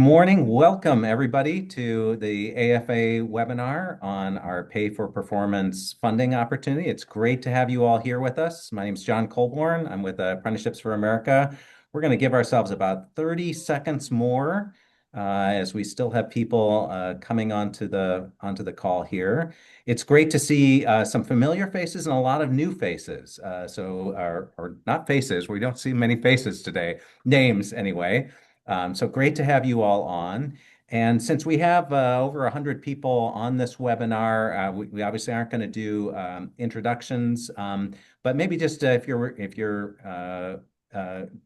Morning. Welcome, everybody, to the AFA webinar on our Pay for Performance funding opportunity. It's great to have you all here with us. My name is John Colborn. I'm with Apprenticeships for America. We're going to give ourselves about 30 seconds more as we still have people coming onto the call here. It's great to see some familiar faces and a lot of new faces. Or not faces, we don't see many faces today, names anyway. So great to have you all on. And since we have over 100 people on this webinar, we obviously aren't going to do introductions, but maybe just if you're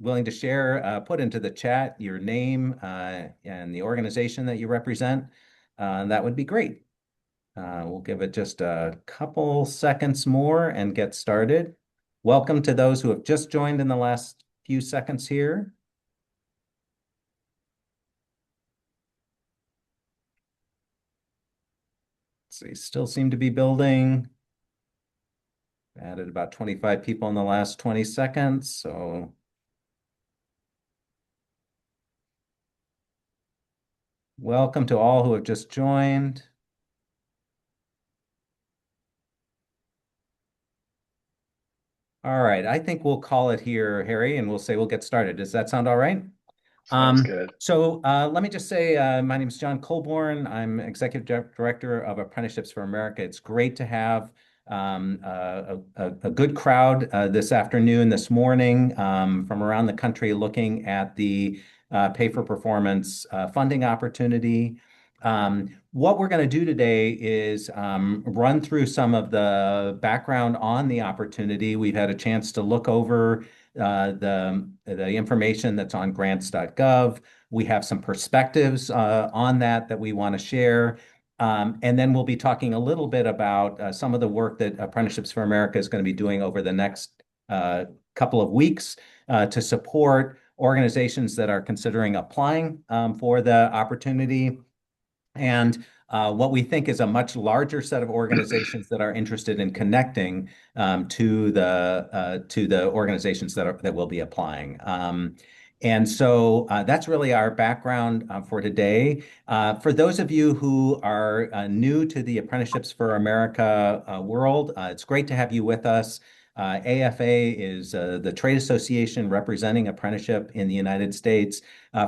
willing to share, put into the chat your name and the organization that you represent, that would be great. We'll give it just a couple seconds more and get started. Welcome to those who have just joined in the last few seconds here. See, still seem to be building. Added about 25 people in the last 20 seconds. So welcome to all who have just joined. All right, I think we'll call it here, Harry, and we'll say we'll get started. Does that sound all right? Sounds good. Let me just say, my name is John Colborn. I'm Executive Director of Apprenticeships for America. It's great to have a good crowd this afternoon, this morning, from around the country looking at the Pay for Performance funding opportunity. What we're going to do today is run through some of the background on the opportunity. We've had a chance to look over the information that's on grants.gov. We have some perspectives on that we want to share. And then we'll be talking a little bit about some of the work that Apprenticeships for America is going to be doing over the next couple of weeks to support organizations that are considering applying for the opportunity. And what we think is a much larger set of organizations that are interested in connecting to the organizations that will be applying. And so that's really our background for today. For those of you who are new to the Apprenticeships for America world, it's great to have you with us. AFA is the trade association representing apprenticeship in the United States.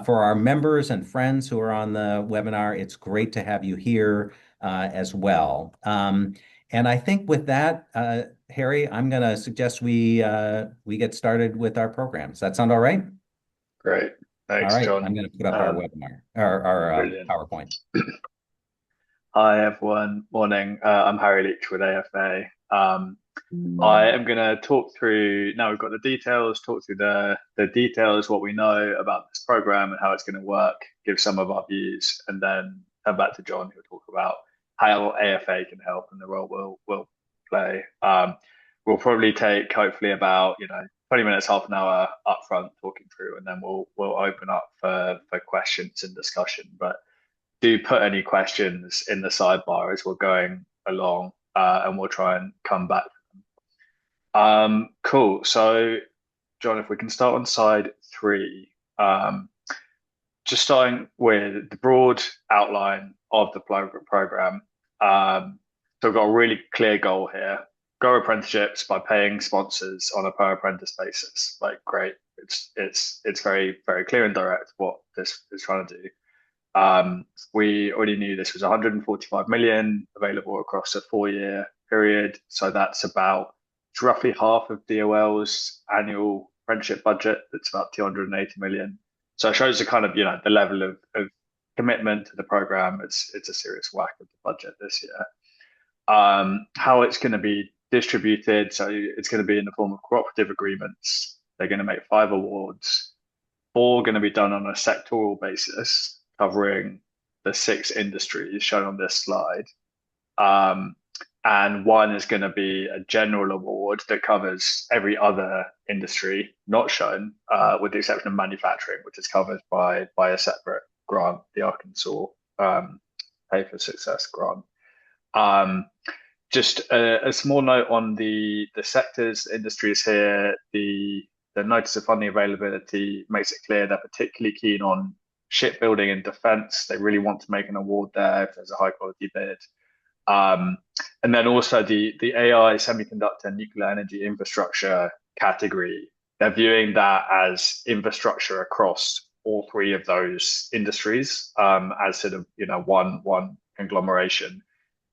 For our members and friends who are on the webinar, it's great to have you here as well. And I think with that, Harry, I'm going to suggest we get started with our program. Does that sound all right? Great. All Thanks, right, John. I'm going to put up our webinar, our Brilliant. PowerPoint. Hi, everyone. Morning. I'm Harry Leach with AFA. I am going to talk through, now we've got the details, talk through the details, what we know about this program and how it's going to work, give some of our views, and then come back to John, who'll talk about how AFA can help and the role we'll play. We'll probably take hopefully about 20 minutes, half an hour up front talking through, and then we'll open up for questions and discussion. But do put any questions in the sidebar as we're going along, and we'll try and come back. Cool. So, John, if we can start on slide 3, just starting with the broad outline of the program. So we've got a really clear goal here: grow apprenticeships by paying sponsors on a per apprentice basis. Like, great. It's very, very clear and direct what this is trying to do. We already knew this was 145 million available across a 4-year period. So that's about roughly half of DOL's annual apprenticeship budget. That's about 280 million. So it shows the kind of, the level of commitment to the program. It's a serious whack of the budget this year. How it's going to be distributed. So it's going to be in the form of cooperative agreements. They're going to make 5 awards, 4 going to be done on a sectoral basis, covering the 6 industries shown on this slide. And 1 is going to be a general award that covers every other industry not shown, with the exception of manufacturing, which is covered by a separate grant, the Arkansas Pay for Success grant. Just a small note on the sectors, industries here. The notice of funding availability makes it clear they're particularly keen on shipbuilding and defense. They really want to make an award there if there's a high quality bid. Um, and then also the AI, semiconductor, nuclear energy infrastructure category, they're viewing that as infrastructure across all three of those industries, as sort of, one conglomeration.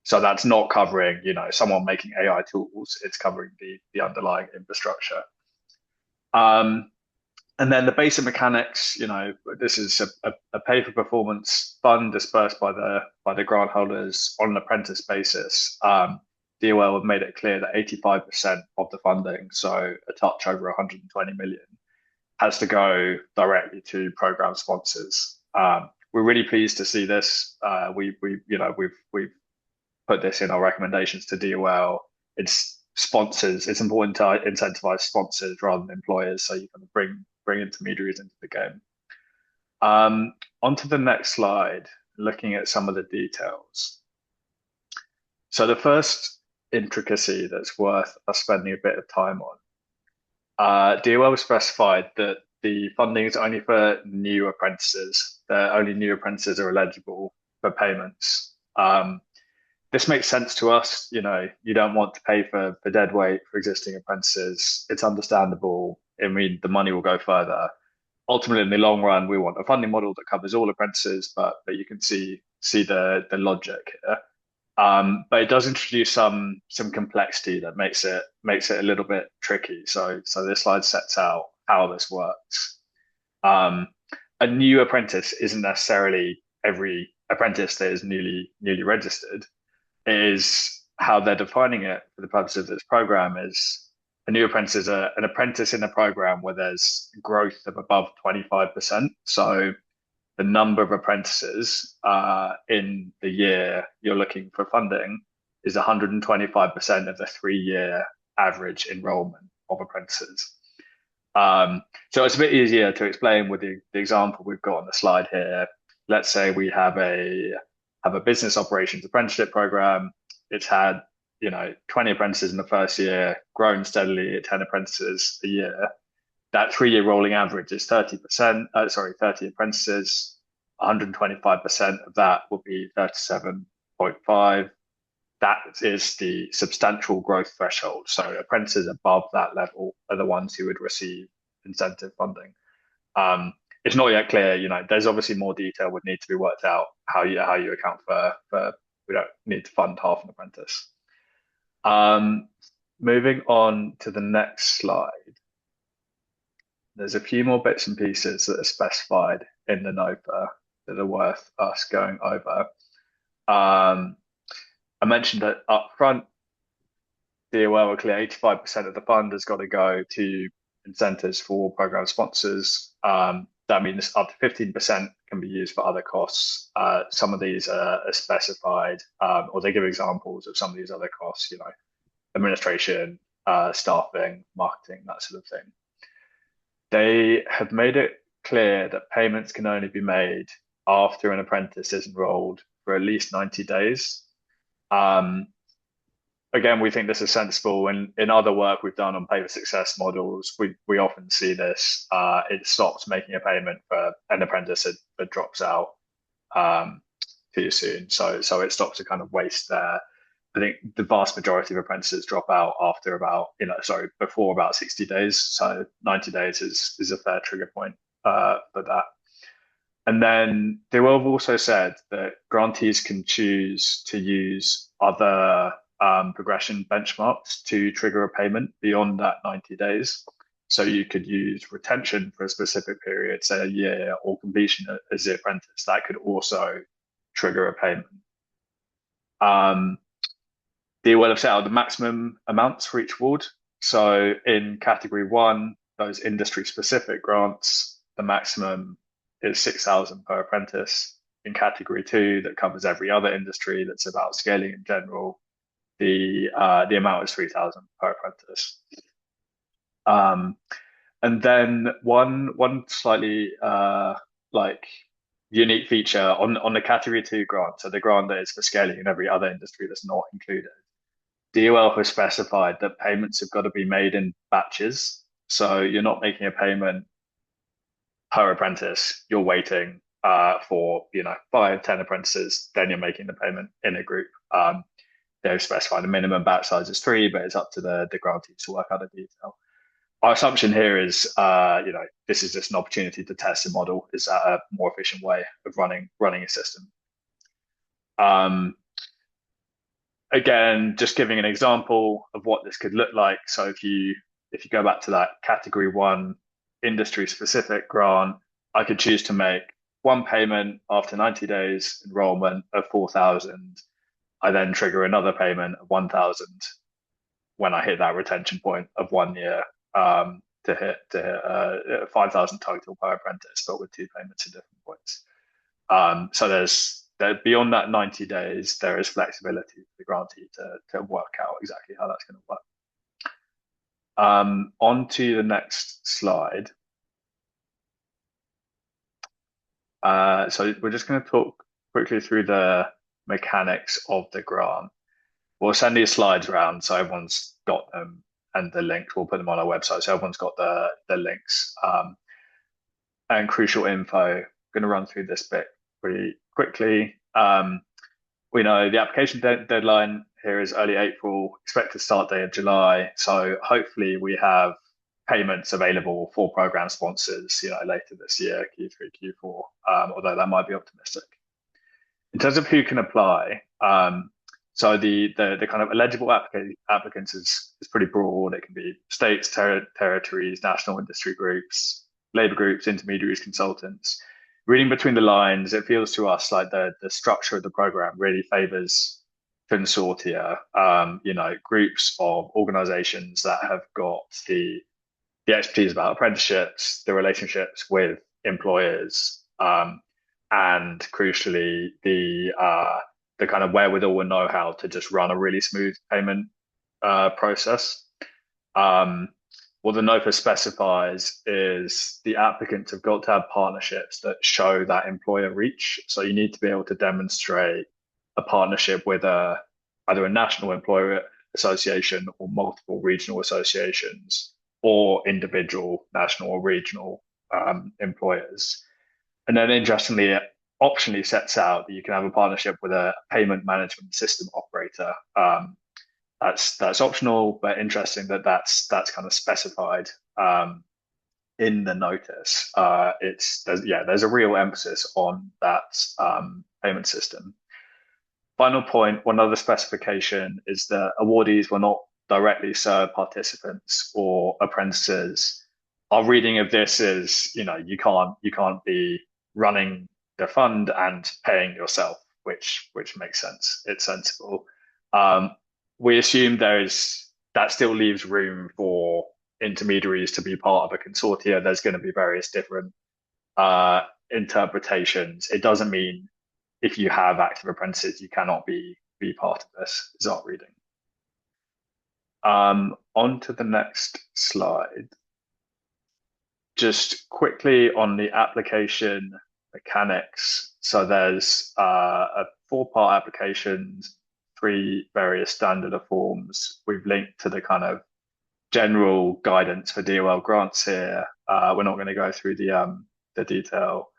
So that's not covering, someone making AI tools. It's covering the underlying infrastructure. Um, and then the basic mechanics, this is a pay for performance fund dispersed by the grant holders on an apprentice basis. DOL have made it clear that 85% of the funding, so a touch over 120 million, has to go directly to program sponsors. We're really pleased to see this. We've put this in our recommendations to DOL. It's sponsors. It's important to incentivize sponsors rather than employers, so you kind of bring intermediaries into the game. On to the next slide, looking at some of the details. So the first intricacy that's worth us spending a bit of time on, DOL specified that the funding is only for new apprentices. Only new apprentices are eligible for payments. This makes sense to us. You don't want to pay for dead weight for existing apprentices. It's understandable. I mean, the money will go further. Ultimately, in the long run, we want a funding model that covers all apprentices, but you can see the logic here. But it does introduce some complexity that makes it a little bit tricky. So this slide sets out how this works. A new apprentice isn't necessarily every apprentice that is newly registered. It is how they're defining it for the purpose of this program is a new apprentice is an apprentice in a program where there's growth of above 25%. So the number of apprentices in the year you're looking for funding is 125% of the 3-year average enrollment of apprentices. So it's a bit easier to explain with the example we've got on the slide here. Let's say we have a business operations apprenticeship program. It's had 20 apprentices in the first year, grown steadily at 10 apprentices a year. That 3-year rolling average is 30%, 30 apprentices. 125% of that will be 37.5. That is the substantial growth threshold. So apprentices above that level are the ones who would receive incentive funding. It's not yet clear, there's obviously more detail would need to be worked out how you account for we don't need to fund half an apprentice. Moving on to the next slide. There's a few more bits and pieces that are specified in the NOPA that are worth us going over. I mentioned that up front, DOL were clear 85% of the fund has got to go to incentives for program sponsors. That means up to 15% can be used for other costs. Some of these are specified, or they give examples of some of these other costs, administration, staffing, marketing, that sort of thing. They have made it clear that payments can only be made after an apprentice is enrolled for at least 90 days. Again, we think this is sensible. And in other work we've done on pay for success models, we often see this. It stops making a payment for an apprentice that drops out too soon. So it stops a kind of waste there. I think the vast majority of apprentices drop out after before about 60 days. So 90 days is a fair trigger point for that. And then they will have also said that grantees can choose to use other progression benchmarks to trigger a payment beyond that 90 days. So you could use retention for a specific period, say a year, or completion as the apprentice. That could also trigger a payment. They will have set out the maximum amounts for each award. So in category 1, those industry specific grants, the maximum is 6,000 per apprentice. In category 2, that covers every other industry that's about scaling in general, the amount is 3,000 per apprentice. And then one slightly unique feature on the category 2 grant, so the grant that is for scaling in every other industry that's not included. DOL has specified that payments have got to be made in batches. So you're not making a payment per apprentice. You're waiting for 5, 10 apprentices, then you're making the payment in a group. They've specified a minimum batch size is 3, but it's up to the grantees to work out the detail. Our assumption here is, this is just an opportunity to test the model. Is that a more efficient way of running a system? Um, Again, just giving an example of what this could look like. So if you go back to that category 1 industry specific grant, I could choose to make one payment after 90 days enrollment of 4,000. I then trigger another payment of 1,000 when I hit that retention point of 1 year, to hit 5,000 total per apprentice, but with 2 payments at different points. So beyond that 90 days, there is flexibility for the grantee to work out exactly how that's going to work. On to the next slide. So we're just going to talk quickly through the mechanics of the grant. We'll send these slides around so everyone's got them, and the links, we'll put them on our website so everyone's got the links and crucial info. I'm going to run through this bit pretty quickly. We know the application deadline here is early April, expected start date of July. So hopefully we have payments available for program sponsors, later this year, Q3, Q4, although that might be optimistic. In terms of who can apply, so the kind of eligible applicants is pretty broad. It can be states, territories, national industry groups, labor groups, intermediaries, consultants. Reading between the lines, it feels to us like the structure of the program really favors consortia, groups of organizations that have got the expertise about apprenticeships, the relationships with employers, and crucially the kind of wherewithal and know-how to just run a really smooth payment process. What the NOPA specifies is the applicants have got to have partnerships that show that employer reach. So you need to be able to demonstrate a partnership with either a national employer association or multiple regional associations or individual national or regional employers. And then interestingly, it optionally sets out that you can have a partnership with a payment management system operator. That's optional, but interesting that that's kind of specified in the notice. There's a real emphasis on that payment system. Final point, one other specification is that awardees will not directly serve participants or apprentices. Our reading of this is, you can't be running the fund and paying yourself, which makes sense. It's sensible. We assume that still leaves room for intermediaries to be part of a consortia. There's going to be various different interpretations. It doesn't mean if you have active apprentices, you cannot be part of this, is our reading. On to the next slide. Just quickly on the application mechanics. So there's a 4-part application, 3 various standard forms. We've linked to the kind of general guidance for DOL grants here. We're not going to go through the detail.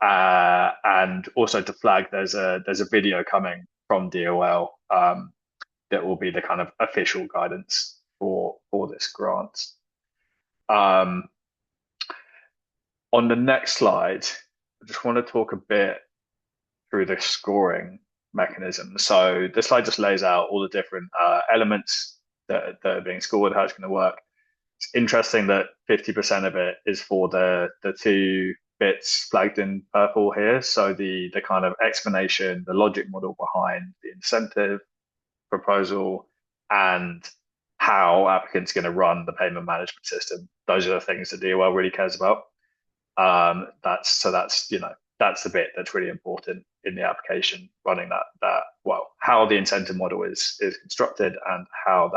And also to flag, there's a video coming from DOL that will be the kind of official guidance for this grant. On the next slide, I just want to talk a bit through the scoring mechanism. So this slide just lays out all the different elements that are being scored, how it's going to work. It's interesting that 50% of it is for the 2 bits flagged in purple here. So the kind of explanation, the logic model behind the incentive proposal, and how applicants are going to run the payment management system. Those are the things that DOL really cares about. That's the bit that's really important in the application, running how the incentive model is constructed and how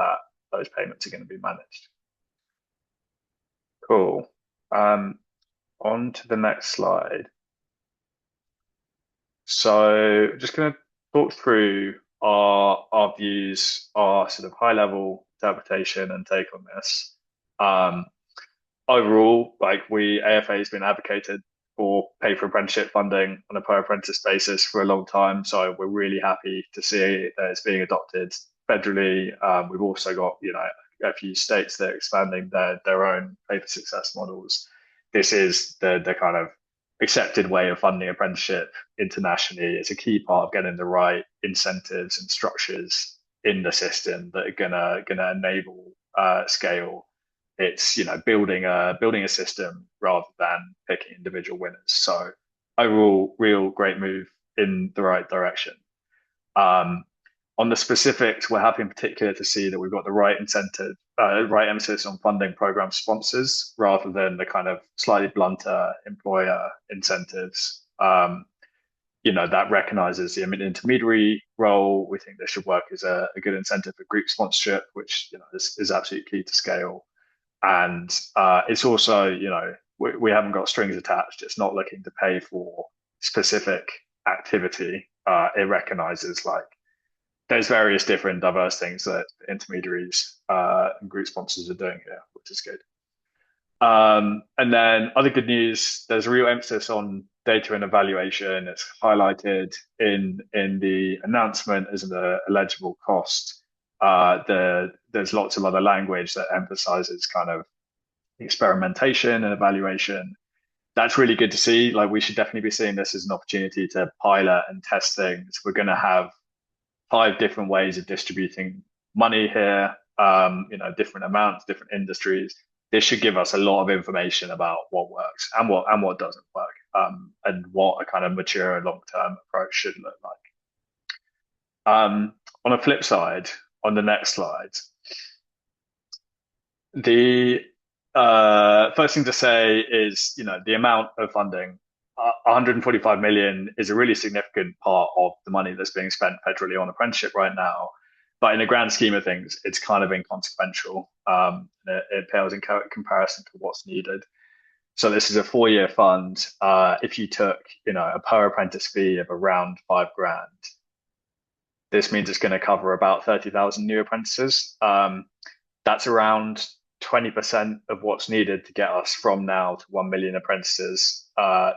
those payments are going to be managed. Cool. On to the next slide. So just going to talk through our views, our sort of high level interpretation and take on this. Overall, AFA has been advocated for pay for apprenticeship funding on a per apprentice basis for a long time. So we're really happy to see that it's being adopted federally. We've also got, a few states that are expanding their own pay for success models. This is the kind of accepted way of funding apprenticeship internationally. It's a key part of getting the right incentives and structures in the system that are gonna enable scale. It's building a system rather than picking individual winners. So overall, real great move in the right direction. Um, on the specifics, we're happy in particular to see that we've got the right incentive, right emphasis on funding program sponsors rather than the kind of slightly blunter employer incentives. That recognizes the intermediary role. We think this should work as a good incentive for group sponsorship, which is absolutely key to scale. And it's also, we haven't got strings attached. It's not looking to pay for specific activity. It recognizes like there's various different diverse things that intermediaries and group sponsors are doing here, which is good. And then other good news, there's a real emphasis on data and evaluation. It's highlighted in the announcement as an eligible cost. There's lots of other language that emphasizes kind of experimentation and evaluation. That's really good to see. Like we should definitely be seeing this as an opportunity to pilot and test things. We're going to have 5 different ways of distributing money here, different amounts, different industries. This should give us a lot of information about what works and what doesn't work, and what a kind of mature long-term approach should look like. On a flip side, on the next slide, the first thing to say is, the amount of funding, 145 million is a really significant part of the money that's being spent federally on apprenticeship right now. But in the grand scheme of things, it's kind of inconsequential. It pales in comparison to what's needed. So this is a 4-year fund. If you took, a per apprentice fee of around 5 grand, this means it's going to cover about 30,000 new apprentices. That's around 20% of what's needed to get us from now to 1 million apprentices.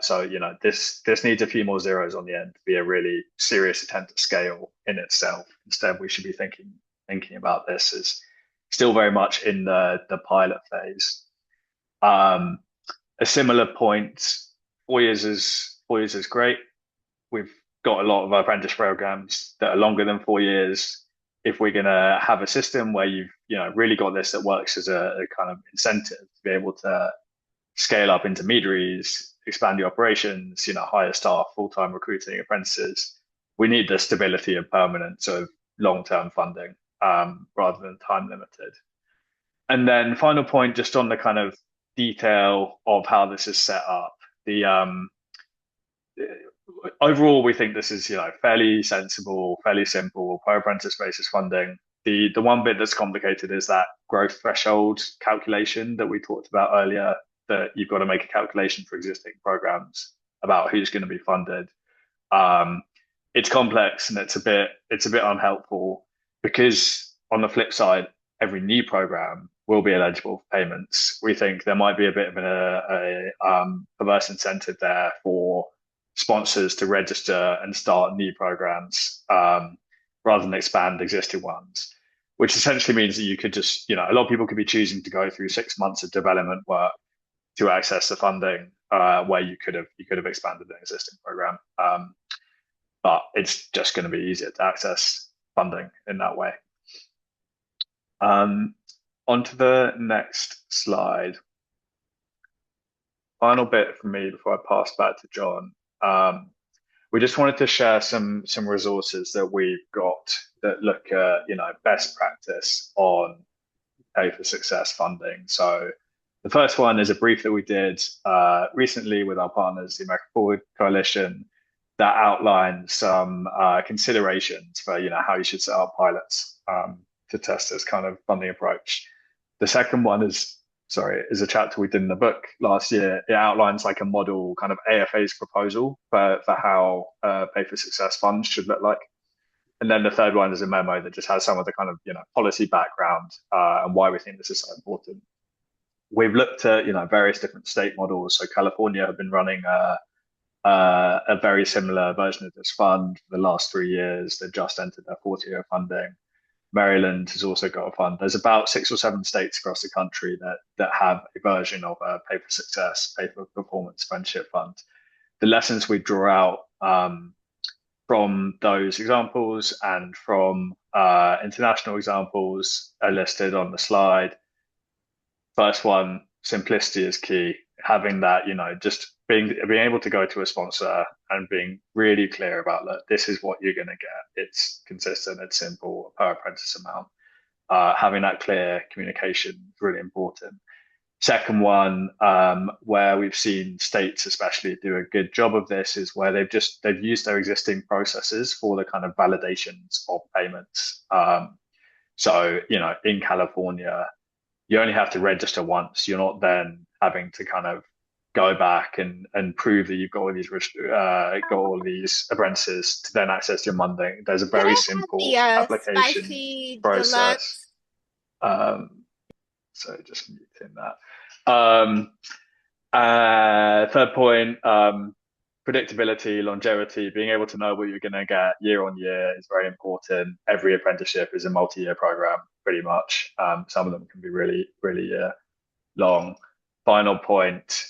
So, this needs a few more zeros on the end to be a really serious attempt at scale in itself. Instead, we should be thinking about this as still very much in the pilot phase. A similar point, 4 years is great. We've got a lot of apprentice programs that are longer than 4 years. If we're going to have a system where you've really got this that works as a kind of incentive to be able to scale up intermediaries, expand your operations, hire staff, full-time recruiting apprentices, we need the stability of permanent sort of long-term funding, rather than time limited. And then final point, just on the kind of detail of how this is set up. The overall, we think this is fairly sensible, fairly simple per apprentice basis funding. The one bit that's complicated is that growth threshold calculation that we talked about earlier. That you've got to make a calculation for existing programs about who's going to be funded. It's complex and it's a bit unhelpful because on the flip side, every new program will be eligible for payments. We think there might be a bit of a perverse incentive there for sponsors to register and start new programs, rather than expand existing ones, which essentially means that you could just, a lot of people could be choosing to go through 6 months of development work to access the funding, where you could have expanded an existing program. But it's just going to be easier to access funding in that way. On to the next slide. Final bit from me before I pass back to John. We just wanted to share some resources that we've got that look at best practice on pay for success funding. So the first one is a brief that we did recently with our partners, the American Forward Coalition, that outlines some considerations for how you should set up pilots to test this kind of funding approach. The second one is a chapter we did in the book last year. It outlines like a model kind of AFA's proposal for how pay for success funds should look like. And then the third one is a memo that just has some of the kind of policy background and why we think this is so important. we've looked at, various different state models. So California have been running a very similar version of this fund for the last 3 years. They've just entered their fourth year of funding. Maryland has also got a fund. There's about 6 or 7 states across the country that have a version of a pay for success, pay for performance friendship fund. The lessons we draw out from those examples and from international examples are listed on the slide. First one, simplicity is key. Having that, just being able to go to a sponsor and being really clear about that this is what you're going to get. It's consistent, it's simple, per apprentice amount. Having that clear communication is really important. Second one, where we've seen states especially do a good job of this, is where they've used their existing processes for the kind of validations of payments. So, in California, you only have to register once. You're not then having to kind of go back and prove that you've got all these apprentices to then access your funding. There's a Can very I have the simple application spicy process. deluxe? So just muting that. Third point, predictability, longevity, being able to know what you're going to get year on year is very important. Every apprenticeship is a multi-year program, pretty much. Some of them can be really, really long. Final point,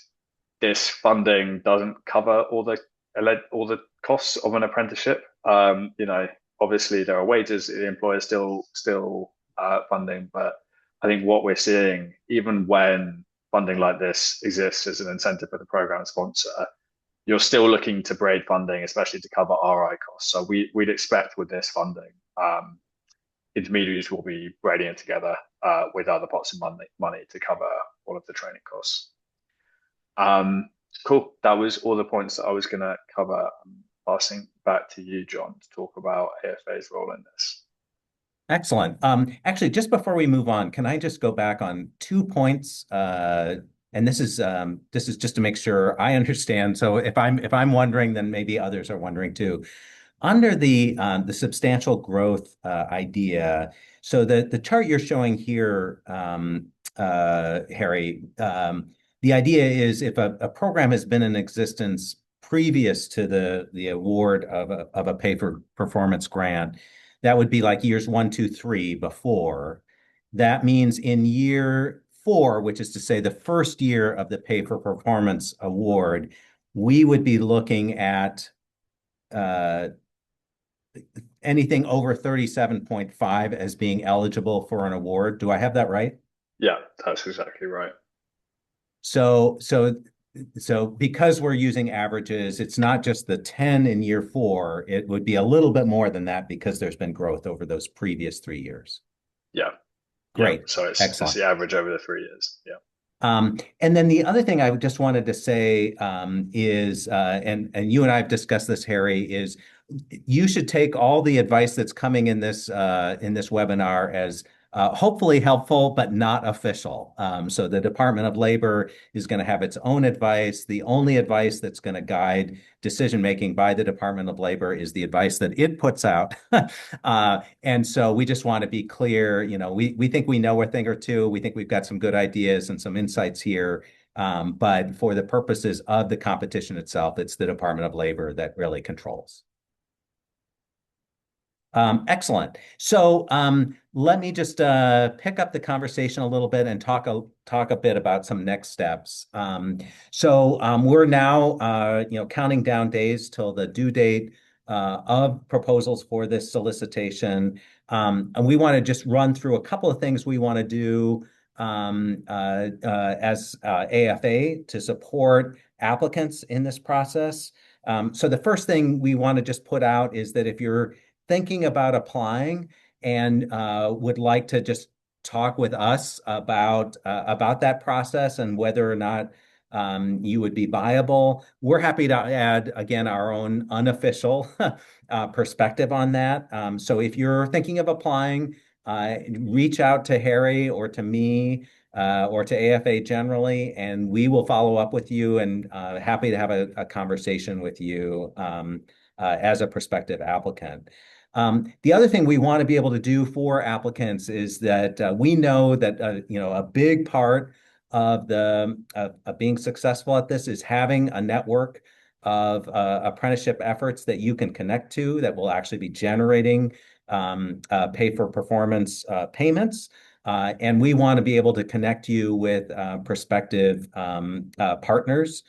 this funding doesn't cover all the costs of an apprenticeship. Obviously there are wages the employer still funding, but I think what we're seeing, even when funding like this exists as an incentive for the program sponsor, you're still looking to braid funding, especially to cover RI costs. So we'd expect with this funding, intermediaries will be braiding it together with other pots of money to cover all of the training costs. Cool. That was all the points that I was going to cover. I'm passing back to you, John, to talk about AFA's role in this. Excellent. Actually, just before we move on, can I just go back on 2 points? And this is just to make sure I understand. So if I'm wondering, then maybe others are wondering too. Under the substantial growth idea, so the chart you're showing here, Harry, the idea is if a program has been in existence previous to the award of a pay for performance grant, that would be like years 1, 2, 3 before. That means in year 4, which is to say the first year of the pay for performance award, we would be looking at anything over 37.5 as being eligible for an award. Do I have that right? Yeah, that's exactly right. So because we're using averages, it's not just the 10 in year 4, it would be a little bit more than that because there's been growth over those previous 3 years. Yeah. Great. Yeah. So it's Excellent. the average over the 3 years. Yeah. And then the other thing I just wanted to say is, and you and I have discussed this, Harry, is you should take all the advice that's coming in this webinar as hopefully helpful, but not official. So the Department of Labor is going to have its own advice. The only advice that's going to guide decision-making by the Department of Labor is the advice that it puts out. And so we just want to be clear, we think we know a thing or two. We think we've got some good ideas and some insights here. But for the purposes of the competition itself, it's the Department of Labor that really controls. Excellent. So let me just pick up the conversation a little bit and talk a bit about some next steps. So we're now counting down days till the due date of proposals for this solicitation, and we want to just run through a couple of things we want to do as AFA to support applicants in this process. So the first thing we want to just put out is that if you're thinking about applying and would like to just talk with us about that process and whether or not you would be viable, we're happy to add, again, our own unofficial perspective on that. So if you're thinking of applying, reach out to Harry or to me or to AFA generally, and we will follow up with you and happy to have a conversation with you as a prospective applicant. The other thing we want to be able to do for applicants is that we know that a big part of being successful at this is having a network of apprenticeship efforts that you can connect to that will actually be generating pay for performance payments. And we want to be able to connect you with prospective partners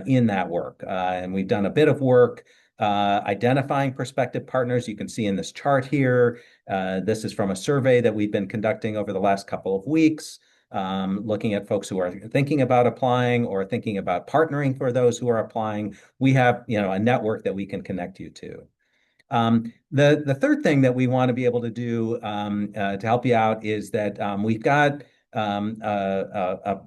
in that work. And we've done a bit of work identifying prospective partners. You can see in this chart here, this is from a survey that we've been conducting over the last couple of weeks, looking at folks who are thinking about applying or thinking about partnering for those who are applying. We have, a network that we can connect you to. The third thing that we want to be able to do to help you out is that we've got a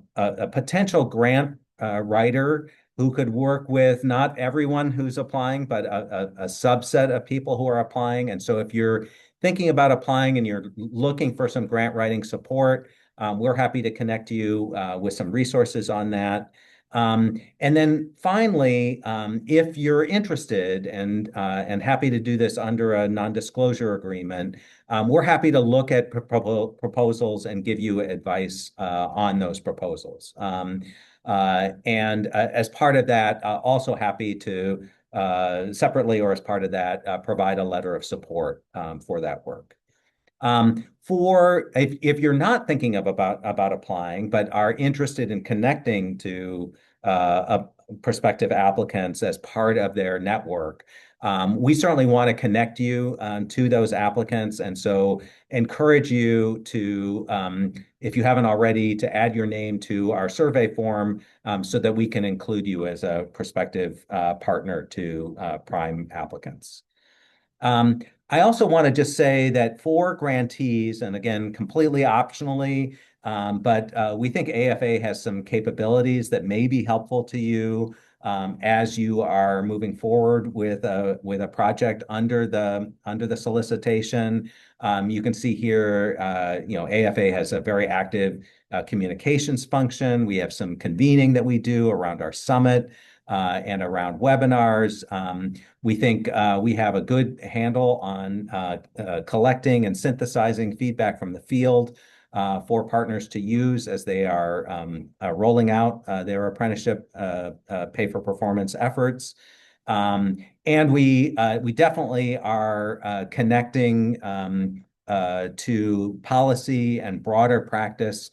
potential grant writer who could work with not everyone who's applying, but a subset of people who are applying. And so if you're thinking about applying and you're looking for some grant writing support, we're happy to connect you with some resources on that. And then finally, if you're interested and happy to do this under a non-disclosure agreement, we're happy to look at proposals and give you advice on those proposals. And as part of that, also happy to separately or as part of that, provide a letter of support for that work. For if you're not thinking about applying, but are interested in connecting to prospective applicants as part of their network, we certainly want to connect you to those applicants, and so encourage you to, if you haven't already, to add your name to our survey form so that we can include you as a prospective partner to prime applicants. I also want to just say that for grantees, and again, completely optionally, but we think AFA has some capabilities that may be helpful to you as you are moving forward with a project under the solicitation. You can see here, AFA has a very active communications function. We have some convening that we do around our summit and around webinars. We think we have a good handle on collecting and synthesizing feedback from the field for partners to use as they are rolling out their apprenticeship pay for performance efforts. And we definitely are connecting to policy and broader practice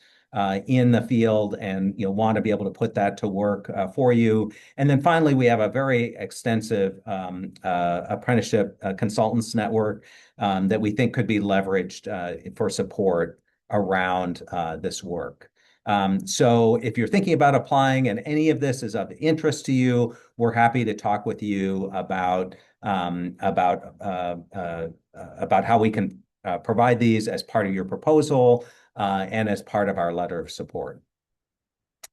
in the field, and want to be able to put that to work for you. And then finally, we have a very extensive apprenticeship consultants network that we think could be leveraged for support around this work. So if you're thinking about applying and any of this is of interest to you, we're happy to talk with you about how we can provide these as part of your proposal and as part of our letter of support.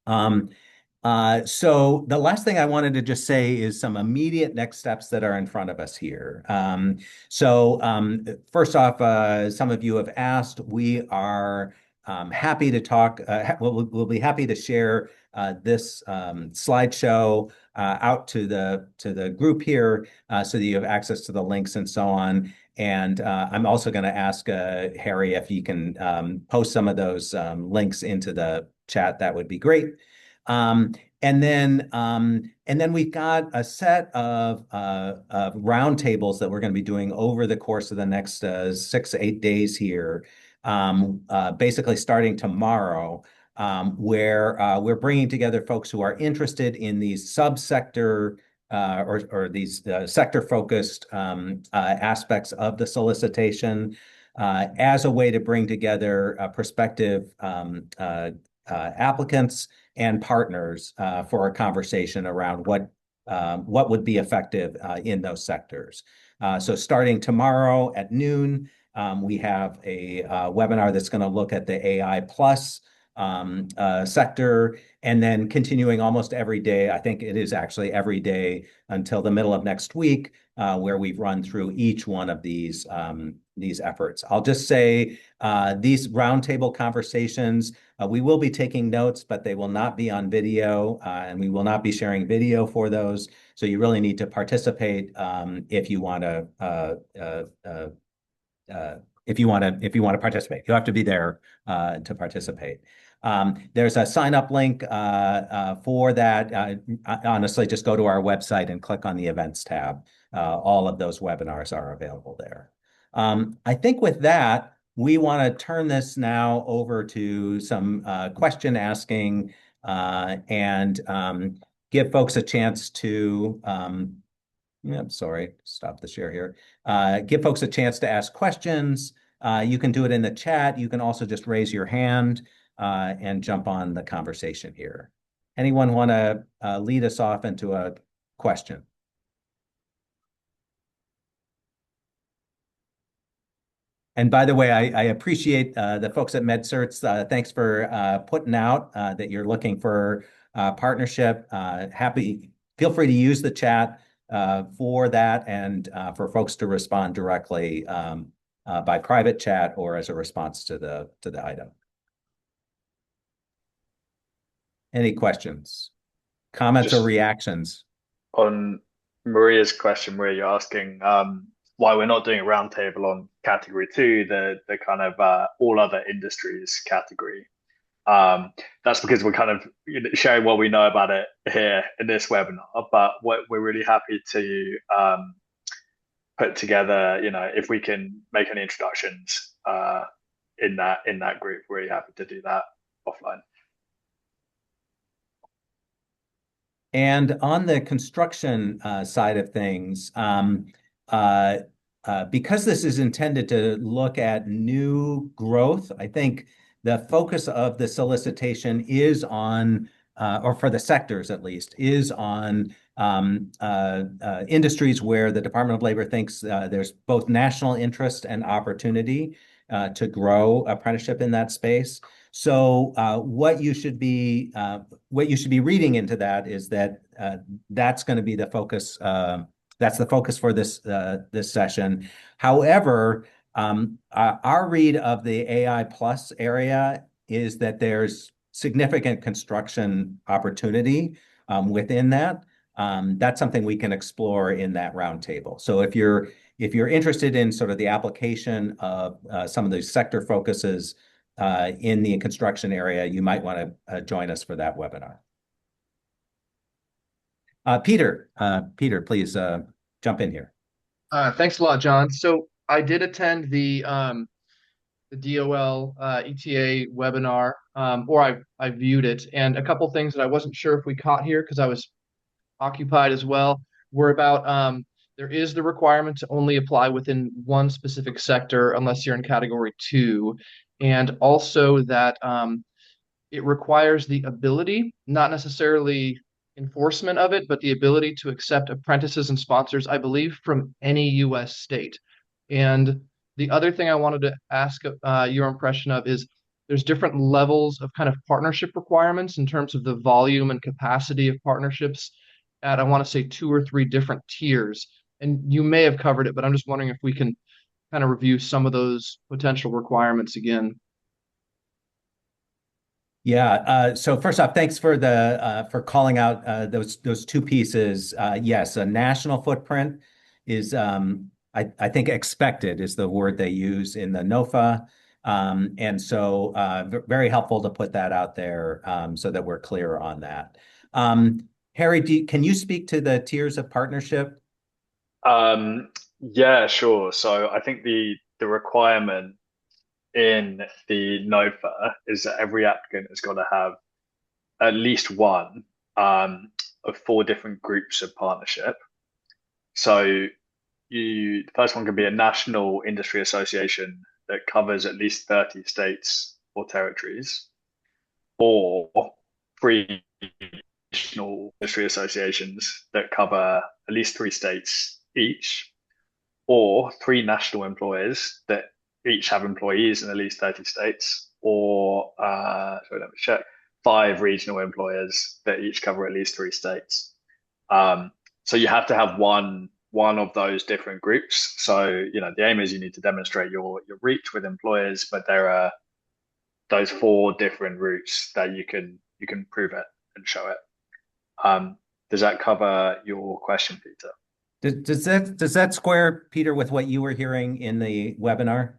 So the last thing I wanted to just say is some immediate next steps that are in front of us here. First off, some of you have asked, we are happy to talk, we'll be happy to share this slideshow out to the group here so that you have access to the links and so on. And I'm also going to ask Harry if you can post some of those links into the chat. That would be great. And then we've got a set of roundtables that we're going to be doing over the course of the next 6 to 8 days here, basically starting tomorrow, where we're bringing together folks who are interested in these subsector or these sector-focused aspects of the solicitation as a way to bring together prospective applicants and partners for a conversation around what would be effective in those sectors. So starting tomorrow at noon, we have a webinar that's going to look at the AI plus sector, and then continuing almost every day. I think it is actually every day until the middle of next week, where we've run through each one of these efforts. I'll just say these roundtable conversations, we will be taking notes, but they will not be on video, and we will not be sharing video for those. So you really need to participate if you want to participate. You have to be there to participate. There's a sign up link for that. Honestly, just go to our website and click on the events tab. All of those webinars are available there. I think with that, we want to turn this now over to some question asking and give folks a chance to yeah, I'm sorry, stop the share here. Give folks a chance to ask questions. You can do it in the chat. You can also just raise your hand and jump on the conversation here. Anyone want to lead us off into a question? And by the way, I appreciate the folks at MedCerts. Thanks for putting out that you're looking for partnership. Feel free to use the chat for that and for folks to respond directly by private chat or as a response to the item. Any questions, comments, or Just reactions? on Maria's question, Maria, you're asking why we're not doing a roundtable on category two, the kind of all other industries category. That's because we're kind of sharing what we know about it here in this webinar, but what we're really happy to put together, if we can make any introductions in that group, we're really happy to do that offline. And on the construction side of things, uh, because this is intended to look at new growth, I think the focus of the solicitation is on, or for the sectors at least, is on industries where the Department of Labor thinks there's both national interest and opportunity to grow apprenticeship in that space. So what you should be reading into that is that that's going to be the focus. That's the focus for this session. However, our read of the AI plus area is that there's significant construction opportunity within that. That's something we can explore in that roundtable. So if you're interested in sort of the application of some of those sector focuses in the construction area, you might want to join us for that webinar. Peter, please jump in here. Thanks a lot, John. So I did attend the DOL ETA webinar, or I viewed it, and a couple things that I wasn't sure if we caught here because I was occupied as well were about there is the requirement to only apply within one specific sector unless you're in category two, and also that it requires the ability, not necessarily enforcement of it, but the ability to accept apprentices and sponsors, I believe, from any US state. And the other thing I wanted to ask your impression of is there's different levels of kind of partnership requirements in terms of the volume and capacity of partnerships at, I want to say, two or three different tiers. And you may have covered it, but I'm just wondering if we can kind of review some of those potential requirements again. Yeah. So first off, thanks for calling out those two pieces. Yes, a national footprint is I think expected is the word they use in the NOFA. And so very helpful to put that out there so that we're clear on that. Harry, can you speak to the tiers of partnership? Yeah, sure. So I think the requirement in the NOFA is that every applicant has got to have at least one of four different groups of partnership. So the first one can be a national industry association that covers at least 30 states or territories, or three regional industry associations that cover at least three states each, or three national employers that each have employees in at least 30 states, or sorry, let me check, five regional employers that each cover at least three states. So you have to have one of those different groups. So, the aim is you need to demonstrate your reach with employers, but there are those four different routes that you can prove it and show it. Does that cover your question, Peter? Does that square, Peter, with what you were hearing in the webinar?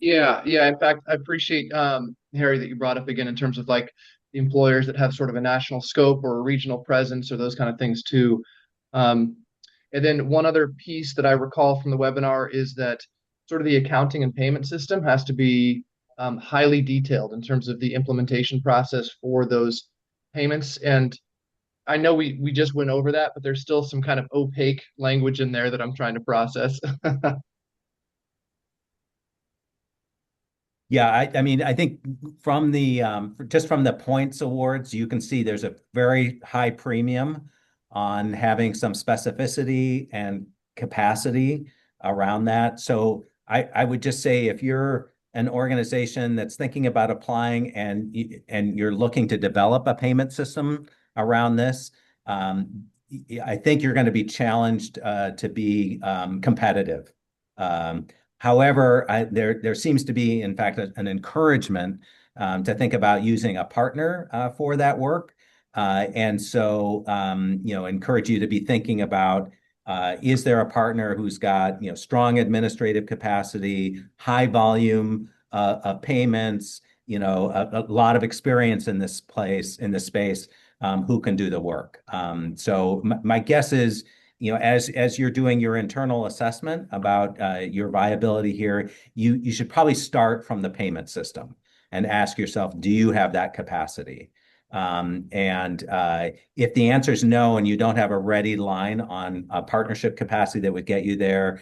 Yeah. In fact, I appreciate Harry that you brought up again in terms of like the employers that have sort of a national scope or a regional presence or those kind of things too. Um, and then one other piece that I recall from the webinar is that sort of the accounting and payment system has to be highly detailed in terms of the implementation process for those payments. And I know we just went over that, but there's still some kind of opaque language in there that I'm trying to process. Yeah, I mean, I think from the just from the points awards, you can see there's a very high premium on having some specificity and capacity around that. So I would just say if you're an organization that's thinking about applying and you're looking to develop a payment system around this, I think you're going to be challenged to be competitive. Um, However, there seems to be, in fact, an encouragement to think about using a partner for that work. And so, encourage you to be thinking about, is there a partner who's got, strong administrative capacity, high volume of payments, a lot of experience in this space, who can do the work. So my guess is, as you're doing your internal assessment about your viability here, you should probably start from the payment system and ask yourself, do you have that capacity? And if the answer is no, and you don't have a ready line on a partnership capacity that would get you there,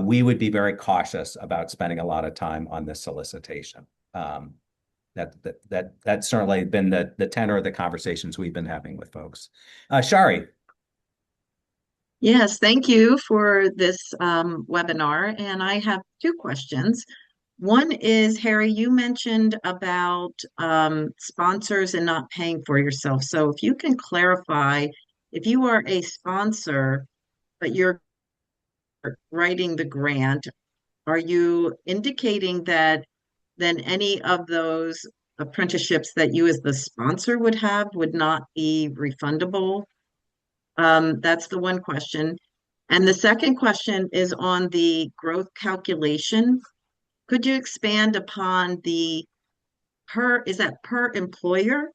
we would be very cautious about spending a lot of time on this solicitation. That's certainly been the tenor of the conversations we've been having with folks. Shari. Yes, thank you for this webinar. And I have two questions. One is, Harry, you mentioned about sponsors and not paying for yourself. So if you can clarify, if you are a sponsor, but you're writing the grant, are you indicating that then any of those apprenticeships that you as the sponsor would have would not be refundable? That's the one question. And the second question is on the growth calculation. Could you expand upon the is that per employer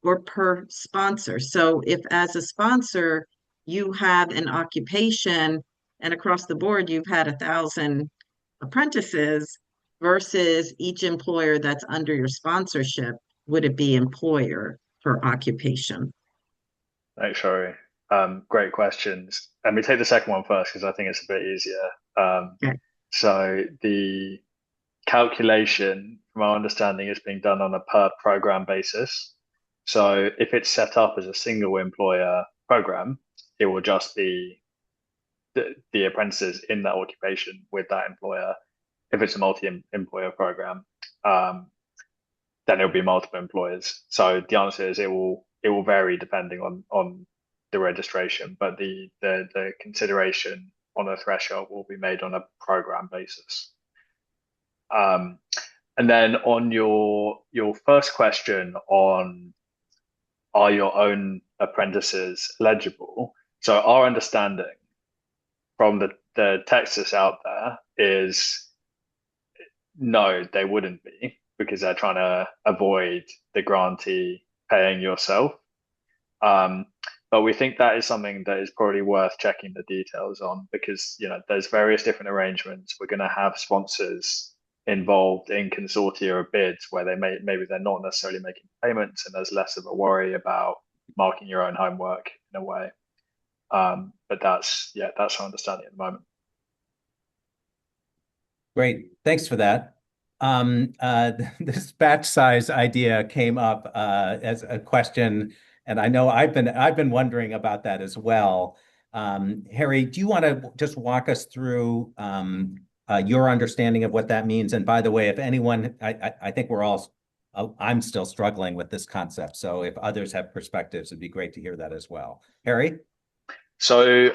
or per sponsor? So if as a sponsor, you have an occupation and across the board, you've had 1,000 apprentices versus each employer that's under your sponsorship, would it be employer per occupation? Thanks, Shari. Great questions. Let me take the second one first because I think it's a bit easier. Okay. So the calculation, from our understanding, is being done on a per program basis. So if it's set up as a single employer program, it will just be the apprentices in that occupation with that employer. If it's a multi-employer program, um, then it'll be multiple employers. So the answer is it will vary depending on the registration, but the consideration on a threshold will be made on a program basis. Um, and then on your first question on are your own apprentices eligible? So our understanding from the text that's out there is no, they wouldn't be because they're trying to avoid the grantee paying yourself. Um, but we think that is something that is probably worth checking the details on because there's various different arrangements. We're going to have sponsors involved in consortia or bids where maybe they're not necessarily making payments and there's less of a worry about marking your own homework in a way. But that's our understanding at the moment. Great. Thanks for that. This batch size idea came up as a question, and I know I've been wondering about that as well. Harry, do you want to just walk us through your understanding of what that means? And by the way, if anyone, I think I'm still struggling with this concept. So if others have perspectives, it'd be great to hear that as well. Harry? So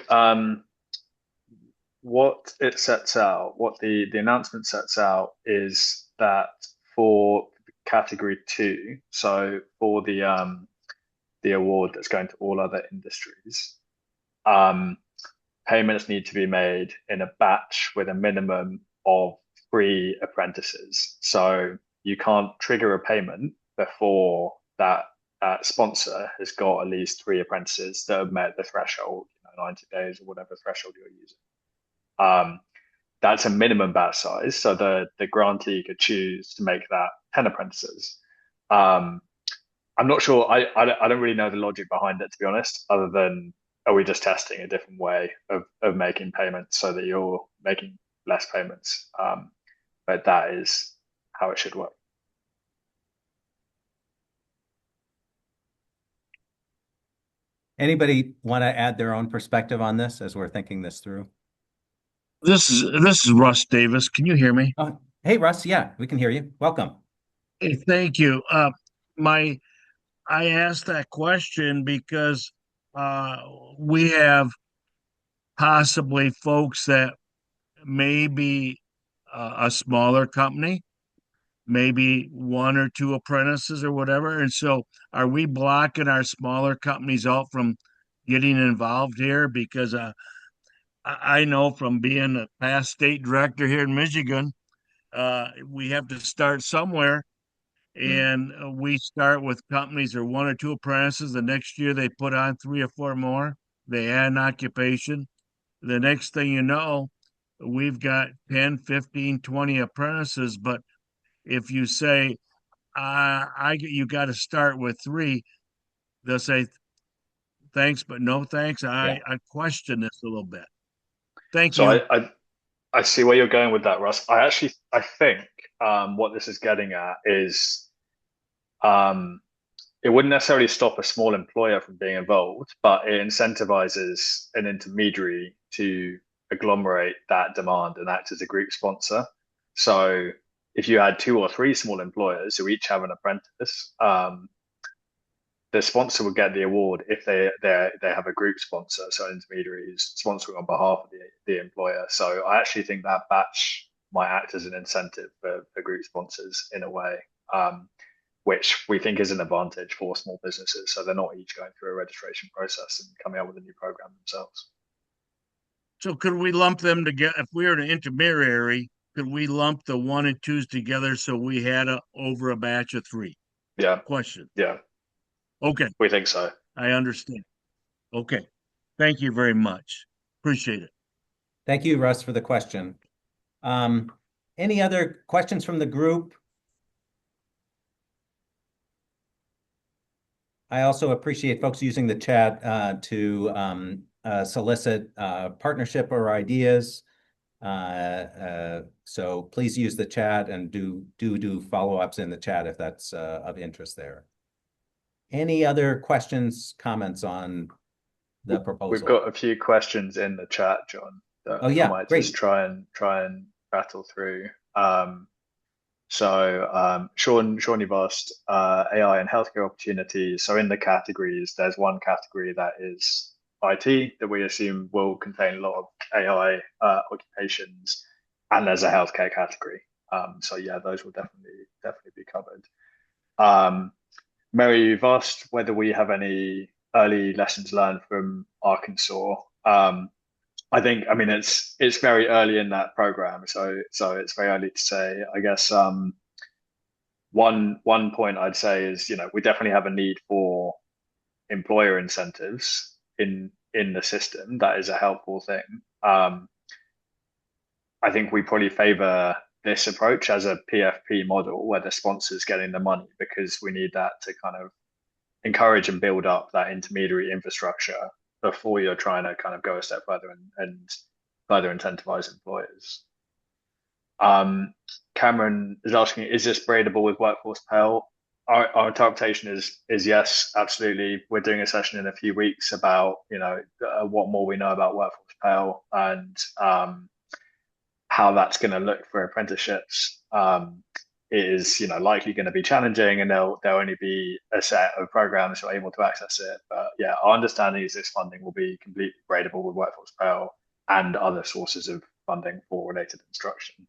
what the announcement sets out is that for category two, so for the award that's going to all other industries, um, payments need to be made in a batch with a minimum of 3 apprentices. So you can't trigger a payment before that sponsor has got at least 3 apprentices that have met the threshold, 90 days or whatever threshold you're using. Um, that's a minimum batch size. So the grantee could choose to make that 10 apprentices. Um, I'm not sure. I don't really know the logic behind it, to be honest, other than are we just testing a different way of making payments so that you're making less payments? But that is how it should work. Anybody want to add their own perspective on this as we're thinking this through? This is Russ Davis. Can you hear me? Oh, hey, Russ. Yeah, we can hear you. Welcome. Hey, thank you. My I asked that question because uh, we have possibly folks that may be a smaller company, maybe 1 or 2 apprentices or whatever. And so, are we blocking our smaller companies out from getting involved here? Because I know from being a past state director here in Michigan, we have to start somewhere. And we start with companies or 1 or 2 apprentices. The next year they put on 3 or 4 more. They add an occupation. The next thing you know, we've got 10, 15, 20 apprentices. But if you say, you got to start with 3, they'll say, thanks, but no thanks. Yeah. I question this a little bit. Thank So you. I see where you're going with that, Russ. I think what this is getting at is um, it wouldn't necessarily stop a small employer from being involved, but it incentivizes an intermediary to agglomerate that demand and act as a group sponsor. So if you had 2 or 3 small employers who each have an apprentice, the sponsor would get the award if they have a group sponsor, so an intermediary is sponsoring on behalf of the employer. So I actually think that batch might act as an incentive for group sponsors in a way. Which we think is an advantage for small businesses. So they're not each going through a registration process and coming up with a new program themselves. So could we lump them together? If we were an intermediary, could we lump the 1 and 2s together so we had over a batch of 3? Yeah, Question. yeah, Okay, we think so. I understand. Okay. Thank you very much. Appreciate it. Thank you, Russ, for the question. Any other questions from the group? I also appreciate folks using the chat to solicit partnership or ideas. So please use the chat and do follow-ups in the chat if that's of interest there. Any other questions, comments on the proposal? We've got a few questions in the chat, John, that Oh yeah, I might great. just try and rattle through. Sean, you've asked AI and healthcare opportunities. So in the categories, there's one category that is IT that we assume will contain a lot of AI occupations, and there's a healthcare category. So yeah, those will definitely be covered. Mary, you've asked whether we have any early lessons learned from Arkansas. I mean, it's very early in that program, so it's very early to say. I guess one point I'd say is, we definitely have a need for employer incentives in the system. That is a helpful thing. I think we probably favor this approach as a PFP model where the sponsor's getting the money because we need that to kind of encourage and build up that intermediary infrastructure before you're trying to kind of go a step further and further incentivize employers. Cameron is asking, is this braidable with Workforce Pell? Our interpretation is yes, absolutely. We're doing a session in a few weeks about what more we know about Workforce Pell and how that's going to look for apprenticeships. It is likely going to be challenging, and there'll only be a set of programs who are able to access it. But yeah, our understanding is this funding will be completely braidable with Workforce Pell and other sources of funding for related instruction.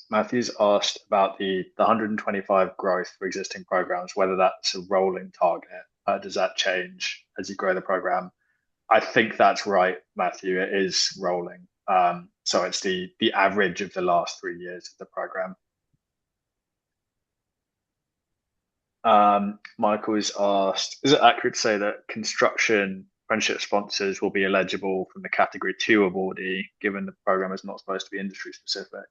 Matthew's asked about the 125 growth for existing programs, whether that's a rolling target. Does that change as you grow the program? I think that's right, Matthew. It is rolling. So it's the average of the last 3 years of the program. Michael has asked, is it accurate to say that construction apprenticeship sponsors will be eligible from the category 2 awardee, given the program is not supposed to be industry specific?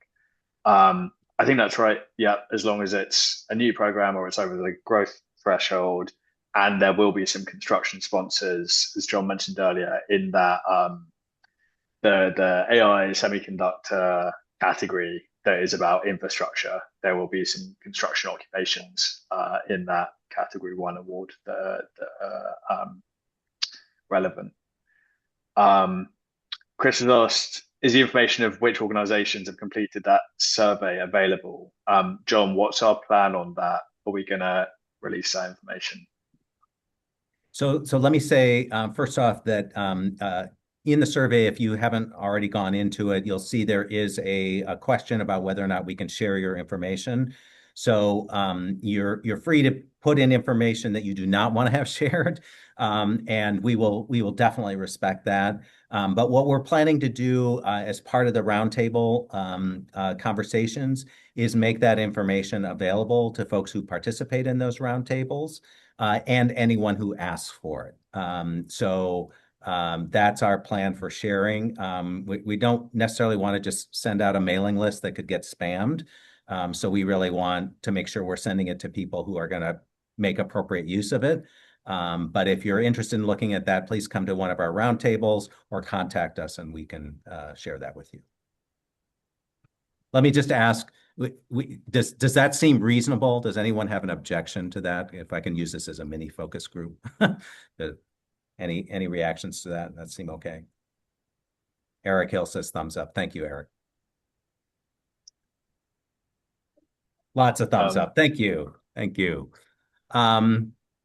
I think that's right. Yeah, as long as it's a new program or it's over the growth threshold, and there will be some construction sponsors, as John mentioned earlier, in that the AI semiconductor category that is about infrastructure. There will be some construction occupations in that category 1 award that are relevant. Chris has asked, is the information of which organizations have completed that survey available? John, what's our plan on that? Are we going to release that information? So let me say first off that in the survey, if you haven't already gone into it, you'll see there is a question about whether or not we can share your information. So you're free to put in information that you do not want to have shared, and we will definitely respect that. But what we're planning to do as part of the roundtable conversations is make that information available to folks who participate in those roundtables and anyone who asks for it. So that's our plan for sharing. We don't necessarily want to just send out a mailing list that could get spammed. So we really want to make sure we're sending it to people who are going to make appropriate use of it. But if you're interested in looking at that, please come to one of our roundtables or contact us and we can share that with you. Let me just ask, does that seem reasonable? Does anyone have an objection to that? If I can use this as a mini focus group. Any reactions to that? That seem okay? Eric Hill says thumbs up. Thank you, Eric. Lots of thumbs up. Thank you. Thank you.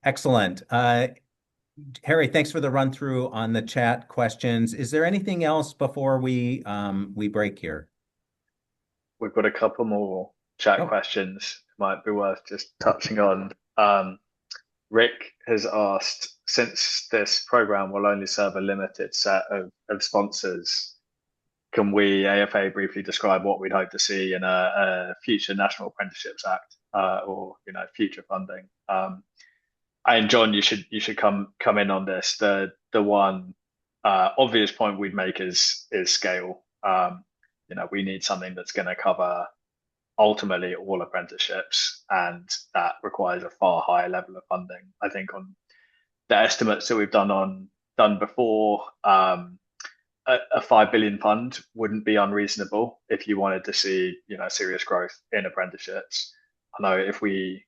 Excellent. Harry, thanks for the run through on the chat questions. Is there anything else before we break here? We've got a couple more chat questions. Might be worth just touching on. Rick has asked, since this program will only serve a limited set of sponsors, can we, AFA, briefly describe what we'd hope to see in a future National Apprenticeships Act or future funding? And John, you should come in on this. The one obvious point we'd make is scale. We need something that's going to cover ultimately all apprenticeships, and that requires a far higher level of funding. I think on the estimates that we've done before, a 5 billion fund wouldn't be unreasonable if you wanted to see serious growth in apprenticeships. I know if the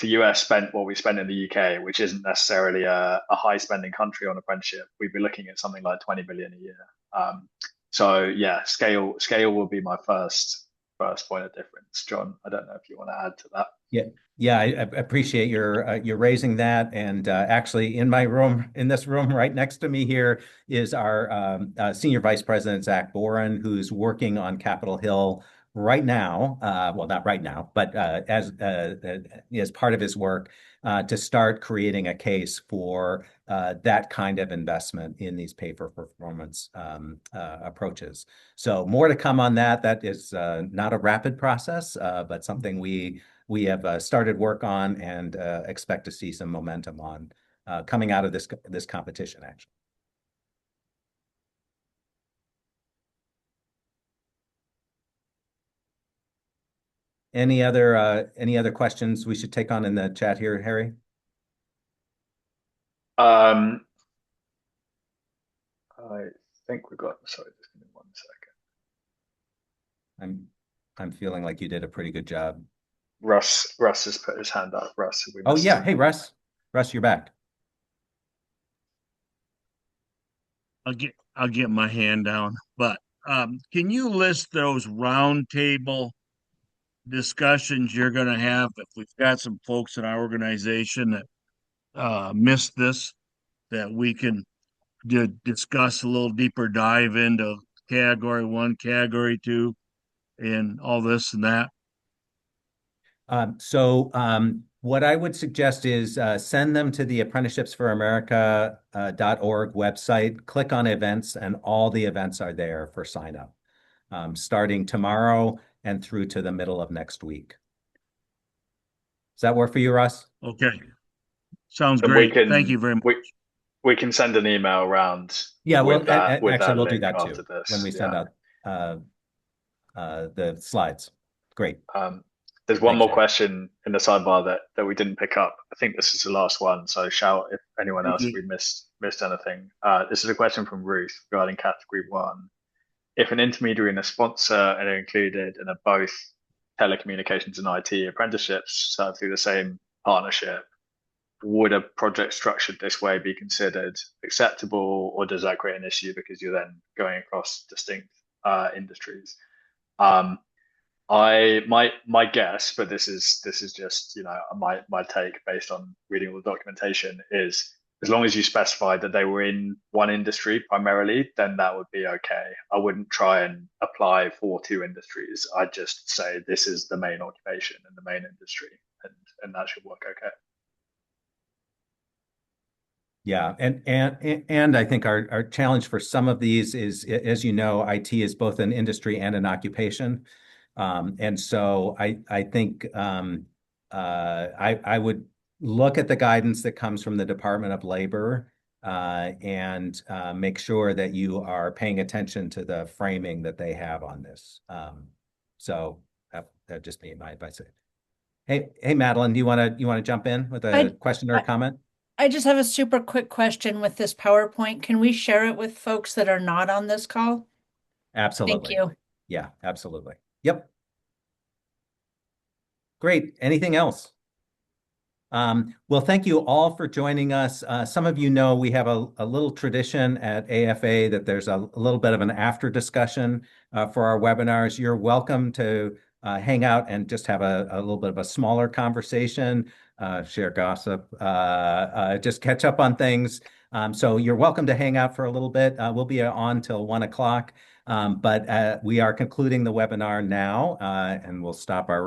US spent what we spend in the UK, which isn't necessarily a high spending country on apprenticeship, we'd be looking at something like 20 billion a year. So yeah, scale will be my first point of difference. John, I don't know if you want to add to that. Yeah, I appreciate your raising that. And actually, in this room right next to me here is our Senior Vice President, Zach Boren, who's working on Capitol Hill right now. Well, not right now, but as part of his work to start creating a case for that kind of investment in these pay-for-performance approaches. So more to come on that. That is not a rapid process, but something we have started work on and expect to see some momentum on coming out of this competition, actually. Any other questions we should take on in the chat here, Harry? I think we've got. Sorry, just give me 1 second. I'm feeling like you did a pretty good job. Russ has put his hand up. Russ, have we Oh missed yeah, him? hey Russ, you're back. I'll get my hand down. But can you list those roundtable discussions you're going to have if we've got some folks in our organization that missed this, that we can discuss a little deeper dive into category 1, category 2, and all this and that? What I would suggest is send them to the apprenticeshipsforamerica.org website, click on events, and all the events are there for sign up. starting tomorrow and through to the middle of next week. Does that work for you, Russ? Okay. Sounds And we great. Thank can you very much. we can send an email around Yeah, well, with that actually, we'll do link that after too when we this. send Yeah. out the slides. Great. There's one Thanks, more Eric. question in the sidebar that we didn't pick up. I think this is the last one, so shout if anyone else, if we missed anything. This is a question from Ruth regarding category 1. If an intermediary and a sponsor are included and are both telecommunications and IT apprenticeships served through the same partnership, would a project structured this way be considered acceptable, or does that create an issue because you're then going across distinct industries? My guess, but this is just my take based on reading all the documentation, is as long as you specify that they were in one industry primarily, then that would be okay. I wouldn't try and apply for 2 industries. I'd just say this is the main occupation and the main industry, and that should work okay. Yeah, and I think our challenge for some of these is, as you know, IT is both an industry and an occupation. And so I think I would look at the guidance that comes from the Department of Labor and make sure that you are paying attention to the framing that they have on this. So that just be my advice. Hey, Madeline, do you want to jump in with a question or a comment? I just have a super quick question with this PowerPoint. Can we share it with folks that are not on this call? Absolutely. Thank you. Yeah, absolutely. Yep. Great. Anything else? Well, thank you all for joining us. Some of you know we have a little tradition at AFA that there's a little bit of an after discussion for our webinars. You're welcome to hang out and just have a little bit of a smaller conversation, share gossip, just catch up on things. So you're welcome to hang out for a little bit. We'll be on till 1 o'clock, but we are concluding the webinar now, and we'll stop our